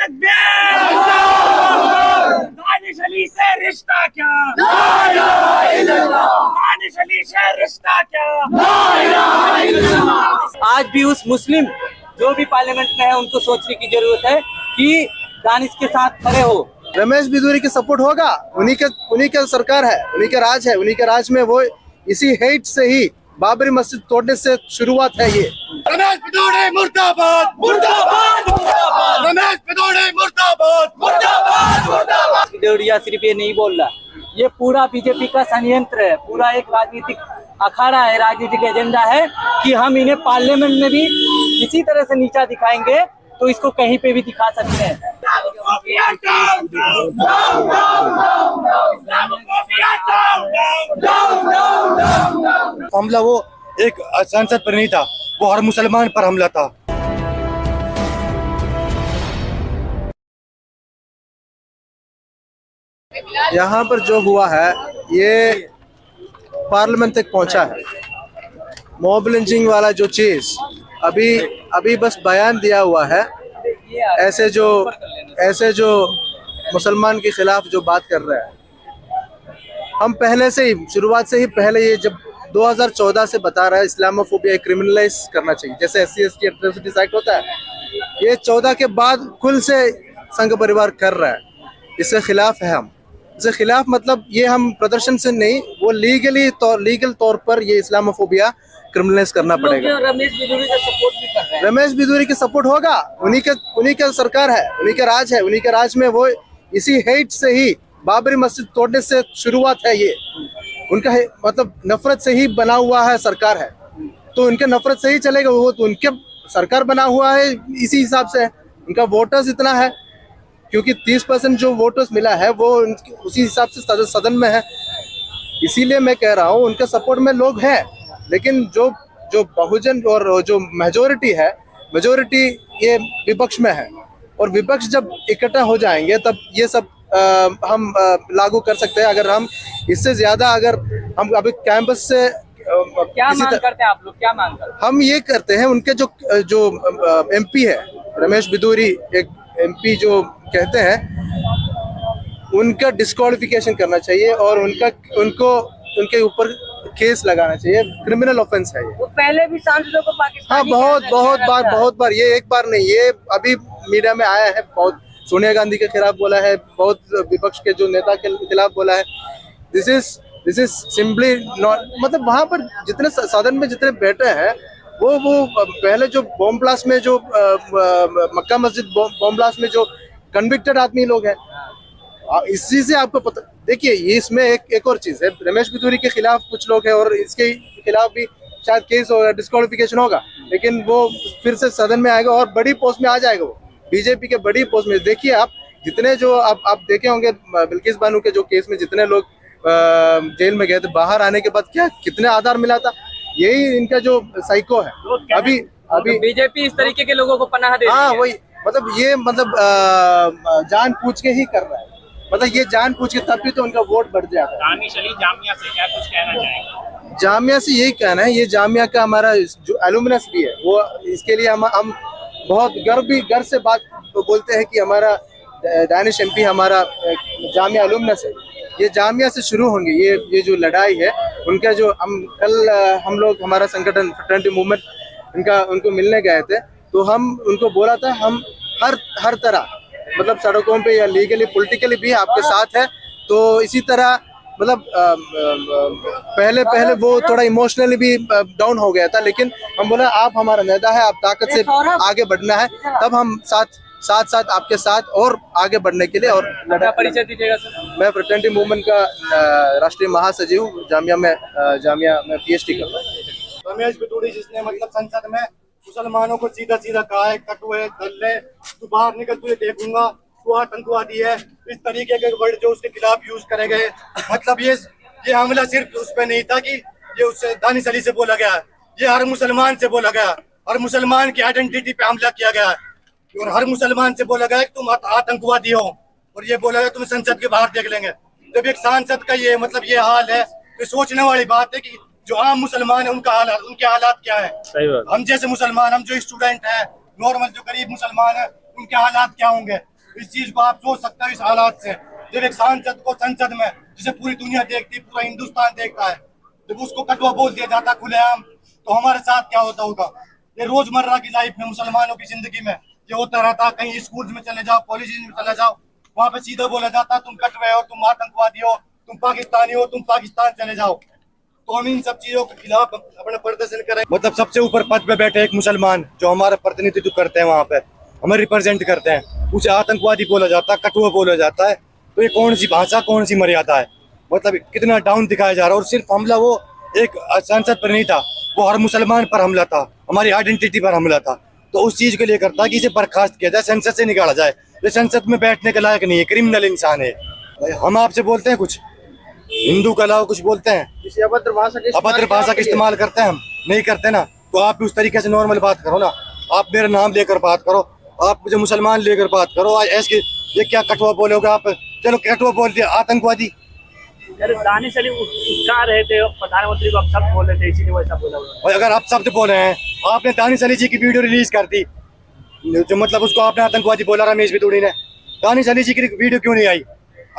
तकबीर। दानिश अली से रिश्ता क्या, दानिश अली से रिश्ता क्या। आज भी उस मुस्लिम जो भी पार्लियामेंट में है उनको सोचने की जरूरत है कि दानिश के साथ खड़े हो। रमेश बिधूरी की सपोर्ट होगा, उन्हीं का सरकार है, उन्हीं का राज है, उन्हीं के राज में वो इसी हेट से ही बाबरी मस्जिद तोड़ने से शुरुआत है। ये रमेश बिधूरी मुर्दाबाद, मुर्दाबाद, मुर्दाबाद। रमेश बिधूरी मुर्दाबाद, मुर्दाबाद, मुर्दाबाद। बिधूरिया सिर्फ ये नहीं बोल रहा, ये पूरा बीजेपी का षड्यंत्र है, पूरा एक राजनीतिक अखाड़ा है, राजनीतिक एजेंडा है कि हम इन्हें पार्लियामेंट में भी इसी तरह से नीचा दिखाएंगे तो इसको कहीं पे भी दिखा सकते हैं। हमला वो एक सांसद पर नहीं था, वो हर मुसलमान पर हमला था। यहाँ पर जो हुआ है ये पार्लियामेंट तक पहुँचा है। मॉब लिंचिंग वाला जो चीज अभी बस बयान दिया हुआ है। ऐसे जो मुसलमान के खिलाफ जो बात कर रहे हैं, हम पहले से ही शुरुआत से ही पहले ये जब 2014 से बता रहा है इस्लामोफोबिया क्रिमिनलाइज करना चाहिए, जैसे SC/ST एट्रोसिटीज एक्ट होता है, ये 14 के बाद खुल से संघ परिवार कर रहा है। इसके खिलाफ है हम, इसके खिलाफ मतलब ये हम प्रदर्शन से नहीं, वो लीगल तौर पर ये इस्लामोफोबिया क्रिमिनलाइज करना पड़ेगा। रमेश बिधूरी का सपोर्ट भी कर रहे हैं। रमेश बिधूरी की सपोर्ट होगा, उन्हीं का सरकार है, उन्हीं का राज है, उन्हीं के राज में वो इसी हेट से ही बाबरी मस्जिद तोड़ने से शुरुआत है। ये उनका मतलब नफरत से ही बना हुआ है सरकार है, तो उनके नफरत से ही चलेगा। वो तो उनके सरकार बना हुआ है, इसी हिसाब से उनका वोटर्स इतना है, क्योंकि 30% जो वोटर्स मिला है वो उसी हिसाब से सदन में है। इसीलिए मैं कह रहा हूँ उनके सपोर्ट में लोग हैं, लेकिन जो बहुजन और जो मेजोरिटी ये विपक्ष में है, और विपक्ष जब इकट्ठा हो जाएंगे तब ये सब हम लागू कर सकते हैं। अगर हम इससे ज्यादा अगर हम अभी कैंपस से क्या मांग करते हैं आप लोग, क्या मांग करते हैं? हम ये करते हैं उनके जो MP है रमेश बिधूरी, एक MP जो कहते हैं, उनका डिस्क्वालिफिकेशन करना चाहिए और उनके ऊपर केस लगाना चाहिए। क्रिमिनल ऑफेंस है ये। वो पहले भी सांसदों को पाकिस्तानी बहुत बार ये एक बार नहीं, ये अभी मीडिया में आया है, बहुत सोनिया गांधी के खिलाफ बोला है, बहुत विपक्ष के जो नेता के खिलाफ बोला है। दिस इज सिंपली नॉट, मतलब वहाँ पर जितने सदन में जितने बैठे हैं वो पहले जो बॉम्ब ब्लास्ट में जो मक्का मस्जिद बॉम्ब ब्लास्ट में जो कन्विक्टेड आदमी लोग हैं, इसी से आपको पता। देखिए ये इसमें एक और चीज है, रमेश बिधूरी के खिलाफ कुछ लोग हैं और इसके खिलाफ भी शायद केस होगा, डिस्क्वालिफिकेशन होगा, लेकिन वो फिर से सदन में आएगा और बड़ी पोस्ट में आ जाएगा। वो बीजेपी के बड़ी पोस्ट में, देखिए आप जितने जो आप देखे होंगे बिल्किस बानो के जो केस में जितने लोग जेल में गए थे, बाहर आने के बाद क्या कितने आधार मिला था। यही इनका जो साइको है। अभी बीजेपी इस तरीके के लोगों को पनाह दे रही है। हाँ वही, मतलब ये जान पूछ के ही कर रहा है, मतलब ये जान पूछ के, तब भी तो उनका वोट बढ़ जाता है। दानिश अली जामिया से क्या कुछ कहना चाहेंगे? जामिया से यही कहना है, ये जामिया का हमारा जो एलुमनस भी है, वो इसके लिए हम बहुत गर्व से बात बोलते हैं कि हमारा दानिश MP हमारा जामिया एलुमनस है। ये जामिया से शुरू होंगे ये जो लड़ाई है उनका। जो हम लोग हमारा संगठन फ्रेटर्निटी मूवमेंट उनको मिलने गए थे, तो हम उनको बोला था हम हर तरह मतलब सड़कों पे या लीगली पॉलिटिकली भी आपके साथ है। तो इसी तरह मतलब पहले वो थोड़ा इमोशनली भी डाउन हो गया था, लेकिन हम बोला आप हमारा नेता है, आप ताकत से आगे बढ़ना है, तब हम साथ आपके साथ और आगे बढ़ने के लिए। और परिचय दीजिएगा सर। मैं फ्रेटर्निटी मूवमेंट का राष्ट्रीय महासचिव, जामिया में PhD कर रहा हूँ। रमेश बिधूरी जिसने मतलब संसद में मुसलमानों को सीधा कहा है, कटुए दल्ले, तू बाहर निकल, तुझे देखूंगा, तू आतंकवादी है, इस तरीके के वर्ड जो उसके खिलाफ यूज करे गए। मतलब ये हमला सिर्फ उस पर नहीं था कि ये उससे दानिश अली से बोला गया, ये हर मुसलमान से बोला गया, हर मुसलमान की आइडेंटिटी पे हमला किया गया और हर मुसलमान से बोला गया कि तुम आतंकवादी हो, और ये बोला गया तुम संसद के बाहर देख लेंगे। जब एक सांसद का ये मतलब ये हाल है, तो सोचने वाली बात है कि जो आम मुसलमान है उनके हालात क्या है। सही बात। हम जैसे मुसलमान, हम जो स्टूडेंट हैं, नॉर्मल जो गरीब मुसलमान है, उनके हालात क्या होंगे। इस चीज को आप सोच सकते हो इस हालात से। जब एक सांसद को संसद में, जिसे पूरी दुनिया देखती, पूरा हिंदुस्तान देखता है, जब उसको कटवा बोल दिया जाता खुलेआम, तो हमारे साथ क्या होता होगा। ये रोजमर्रा की लाइफ में, मुसलमानों की जिंदगी में ये होता रहता। कहीं स्कूल में चले जाओ, कॉलेज में चले जाओ, वहाँ पे सीधा बोला जाता तुम कटवे हो, तुम आतंकवादी हो, तुम पाकिस्तानी हो, तुम पाकिस्तान चले जाओ। तो हम इन सब चीजों के खिलाफ अपना प्रदर्शन करें। मतलब सबसे ऊपर पद पे बैठे एक मुसलमान जो हमारा प्रतिनिधित्व करते हैं, वहाँ पे हमें रिप्रेजेंट करते हैं, उसे आतंकवादी बोला जाता है, कटुआ बोला जाता है। तो ये कौन सी भाषा, कौन सी मर्यादा है। मतलब कितना डाउन दिखाया जा रहा है। और सिर्फ हमला वो एक सांसद पर नहीं था, वो हर मुसलमान पर हमला था, हमारी आइडेंटिटी पर हमला था। तो उस चीज के लिए करता है कि इसे बर्खास्त किया जाए, संसद से निकाला जाए। ये संसद में बैठने के लायक नहीं है, क्रिमिनल इंसान है। हम आपसे बोलते हैं कुछ, हिंदू के अलावा कुछ बोलते हैं, अभद्र भाषा का इस्तेमाल करते हैं, हम नहीं करते ना। तो आप भी उस तरीके से नॉर्मल बात करो ना। आप मेरा नाम लेकर बात करो, आप मुझे मुसलमान लेकर बात करो। ऐसे ये क्या कटुआ बोलोगे आप। चलो कटुआ बोल दिया, आतंकवादी। दानिश अली उसका रहे थे प्रधानमंत्री को, अब सब बोल रहे थे, इसीलिए वैसा बोला। और अगर आप शब्द बोले हैं, आपने दानिश अली जी की वीडियो रिलीज कर दी, जो मतलब उसको आपने आतंकवादी बोला रमेश बिदूड़ी ने। दानिश अली जी की वीडियो क्यों नहीं आई।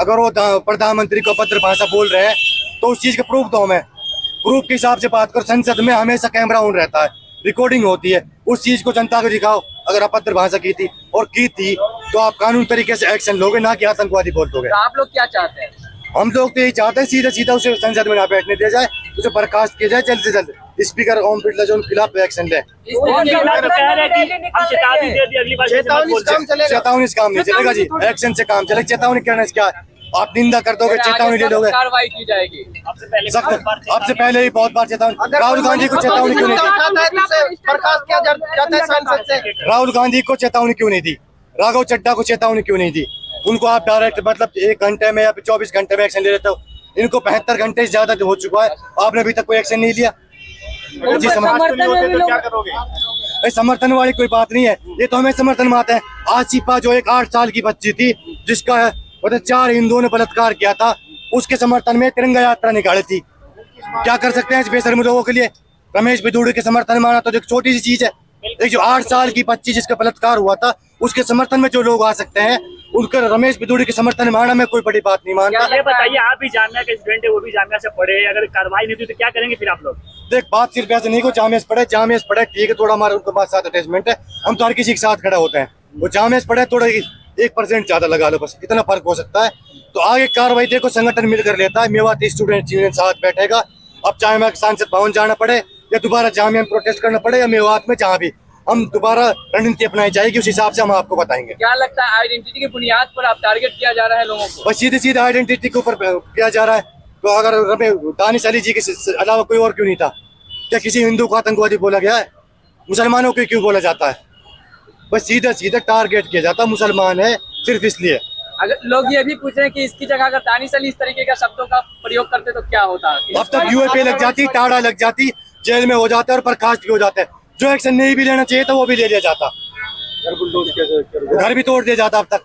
अगर वो प्रधानमंत्री को अभद्र भाषा बोल रहे हैं तो उस चीज का प्रूफ दो हमें। प्रूफ के हिसाब से बात करो। संसद में हमेशा कैमरा ऑन रहता है, रिकॉर्डिंग होती है, उस चीज को जनता को दिखाओ। अगर अभद्र भाषा की थी और की थी तो आप कानून तरीके से एक्शन लोगे, ना कि आतंकवादी बोल दोगे। तो आप लोग क्या चाहते हैं? हम लोग तो यही चाहते हैं सीधा सीधा उसे संसद में ना बैठने दिया जाए, उसे बर्खास्त किया जाए जल्द से जल्द। स्पीकर ओम बिरला जो उनके खिलाफ एक्शन ले। चेतावनी से काम नहीं चलेगा जी, एक्शन से काम चलेगा। चेतावनी करने से क्या है, आप निंदा कर दोगे, चेतावनी ले लोगे, कार्रवाई की जाएगी। सख्त। आपसे पहले ही बहुत बार चेतावनी, राहुल गांधी को चेतावनी क्यों नहीं दी? राहुल गांधी को चेतावनी क्यों नहीं दी? राघव चड्डा को चेतावनी क्यों नहीं दी? उनको आप डायरेक्ट मतलब 1 घंटे में या 24 घंटे में एक्शन ले लेते हो। इनको 75 घंटे से ज्यादा हो चुका है, आपने अभी तक कोई एक्शन नहीं लिया। समर्थन वाली कोई बात नहीं है, ये तो हमें समर्थन में आते हैं। आसिफा जो एक 8 साल की बच्ची थी, जिसका मतलब 4 हिंदुओं ने बलात्कार किया था, उसके समर्थन में तिरंगा यात्रा निकाली थी। क्या कर सकते हैं इस बेशर्म लोगों के लिए। रमेश बिदूड़ी के समर्थन में आना तो एक छोटी सी चीज है। एक जो 8 साल की बच्ची जिसका बलात्कार हुआ था, उसके समर्थन में जो लोग आ सकते हैं, उनका रमेश बिदूड़ी के समर्थन में आना मैं कोई बड़ी बात नहीं मानता। ये बताइए, आप भी जामिया के स्टूडेंट है, वो भी जामिया से पढ़े, अगर कार्रवाई नहीं हुई तो क्या करेंगे फिर आप लोग? देख, बात सिर्फ ऐसे नहीं को जामिया से पढ़े, जामिया से पढ़े ठीक है, थोड़ा हमारे उनके साथ अटैचमेंट है, हम तो हर किसी के साथ खड़ा होते हैं। वो जामिया से पढ़े थोड़ा 1% ज्यादा लगा लो, बस इतना फर्क हो सकता है। तो आगे कार्रवाई देखो संगठन मिलकर लेता है। मेवाती स्टूडेंट यूनियन साथ बैठेगा। अब चाहे मैं सांसद भवन जाना पड़े या दोबारा जामिया में प्रोटेस्ट करना पड़े या मेवात में, जहाँ भी हम दोबारा रणनीति अपनाई जाएगी, उस हिसाब से हम आपको बताएंगे। क्या लगता है आइडेंटिटी की बुनियाद पर आप टारगेट किया जा रहा है लोगों को? बस सीधे सीधे आइडेंटिटी के ऊपर किया जा रहा है। तो अगर दानिश अली जी के अलावा कोई और क्यों नहीं था? क्या किसी हिंदू को आतंकवादी बोला गया है? मुसलमानों को क्यों बोला जाता है? बस सीधा सीधा टारगेट किया जाता है, मुसलमान है सिर्फ इसलिए। अगर लोग ये भी पूछ रहे हैं कि इसकी जगह अगर दानिश अली इस तरीके का शब्दों का प्रयोग करते तो क्या होता? अब तक यूएपी लग जाती, टाड़ा लग जाती, जेल में हो जाता है और बर्खास्त भी हो जाता है। जो एक्शन नहीं भी लेना चाहिए था वो भी ले लिया जाता, घर भी तोड़ दिया जाता। अब तक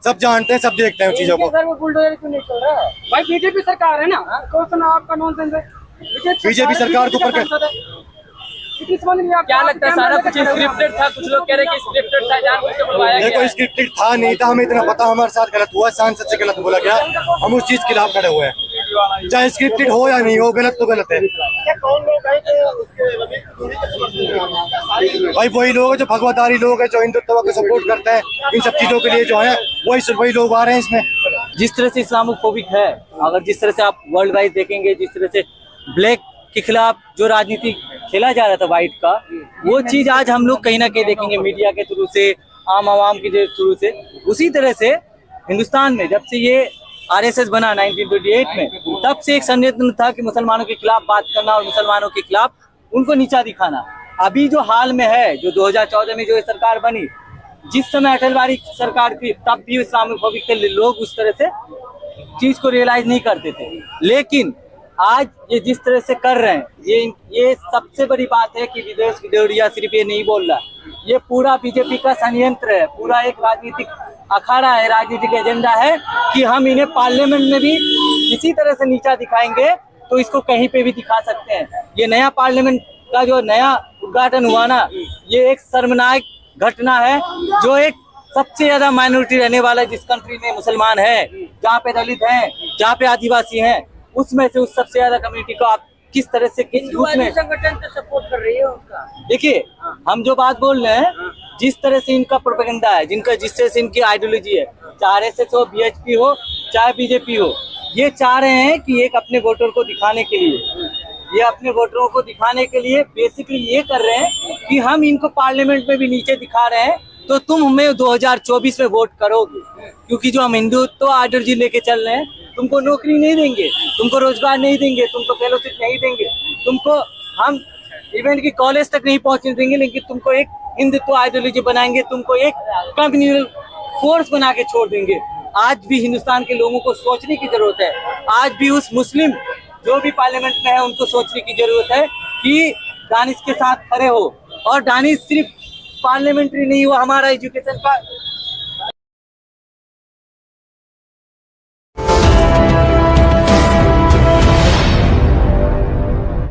सब जानते हैं, सब देखते हैं उन चीजों को। बुलडोजर क्यों नहीं चल रहा है? भाई बीजेपी सरकार है ना, क्वेश्चन आपका नॉनसेंस है। बीजेपी सरकार को क्या लगता है सारा कुछ स्क्रिप्टेड था? कुछ लोग कह रहे हैं कि स्क्रिप्टेड था, जानबूझ के बुलवाया गया। देखो, स्क्रिप्टेड था नहीं था, हमें इतना पता, हमारे साथ गलत हुआ, सांसद से गलत बोला गया, हम उस चीज के खिलाफ खड़े हुए हैं। चाहे स्क्रिप्टेड हो या नहीं हो, गलत तो गलत है। भाई वही लोग हैं जो भगवादारी लोग हैं, जो हिंदुत्व को सपोर्ट करते हैं, इन सब चीजों के लिए जो है वही लोग आ रहे हैं इसमें। जिस तरह से इस्लामोफोबिक है, अगर जिस तरह से आप वर्ल्ड वाइड देखेंगे, जिस तरह से ब्लैक के खिलाफ जो राजनीति खेला जा रहा था वाइट का, वो चीज आज हम लोग कहीं ना कहीं देखेंगे मीडिया के थ्रू से, आम आवाम के थ्रू से। उसी तरह से हिंदुस्तान में जब से ये आरएसएस बना 1928 में, तब से एक संयंत्र था कि मुसलमानों के खिलाफ बात करना और मुसलमानों के खिलाफ उनको नीचा दिखाना। अभी जो हाल में है, जो 2014 में जो ये सरकार बनी, जिस समय अटल बिहारी सरकार थी, तब भी इस्लामोफोबिक के लोग उस तरह से चीज को रियलाइज नहीं करते थे। लेकिन आज ये जिस तरह से कर रहे हैं, ये सबसे बड़ी बात है कि विदेश विदेशिया सिर्फ ये नहीं बोल रहा, ये पूरा बीजेपी का संयंत्र है, पूरा एक राजनीतिक अखाड़ा है, राजनीतिक एजेंडा है कि हम इन्हें पार्लियामेंट में भी इसी तरह से नीचा दिखाएंगे तो इसको कहीं पे भी दिखा सकते हैं। ये नया पार्लियामेंट का जो नया उद्घाटन हुआ ना, ये एक शर्मनाक घटना है, जो एक सबसे ज्यादा माइनॉरिटी रहने वाला जिस कंट्री में मुसलमान है, जहाँ पे दलित हैं, जहाँ पे आदिवासी हैं, उसमें से उस सबसे ज्यादा कम्युनिटी को आप किस तरह से किस रूप में संगठन तो सपोर्ट कर रही है उसका। देखिए, हम जो बात बोल रहे हैं, जिस तरह से इनका प्रोपेगेंडा है, जिस तरह से इनकी आइडियोलॉजी है, चाहे आरएसएस हो, बीएचपी हो, चाहे बीजेपी हो, ये चाह रहे हैं कि एक अपने वोटर को दिखाने के लिए, ये अपने वोटरों को दिखाने के लिए बेसिकली ये कर रहे हैं कि हम इनको पार्लियामेंट में भी नीचे दिखा रहे हैं, तो तुम हमें 2024 में वोट करोगे, क्योंकि जो हम हिंदुत्व आइडियोलॉजी लेके चल रहे हैं, तुमको नौकरी नहीं देंगे, तुमको रोजगार नहीं देंगे, तुमको फेलोशिप नहीं देंगे, तुमको हम इवेंट की कॉलेज तक नहीं पहुंचने देंगे, लेकिन तुमको एक हिंदुत्व आइडियोलॉजी बनाएंगे, तुमको एक कम्युनल फोर्स बना के छोड़ देंगे। आज भी हिंदुस्तान के लोगों को सोचने की जरूरत है, आज भी उस मुस्लिम जो भी पार्लियामेंट में है उनको सोचने की जरूरत है कि दानिश के साथ खड़े हो। और दानिश सिर्फ पार्लियामेंट्री नहीं हुआ, हमारा एजुकेशन का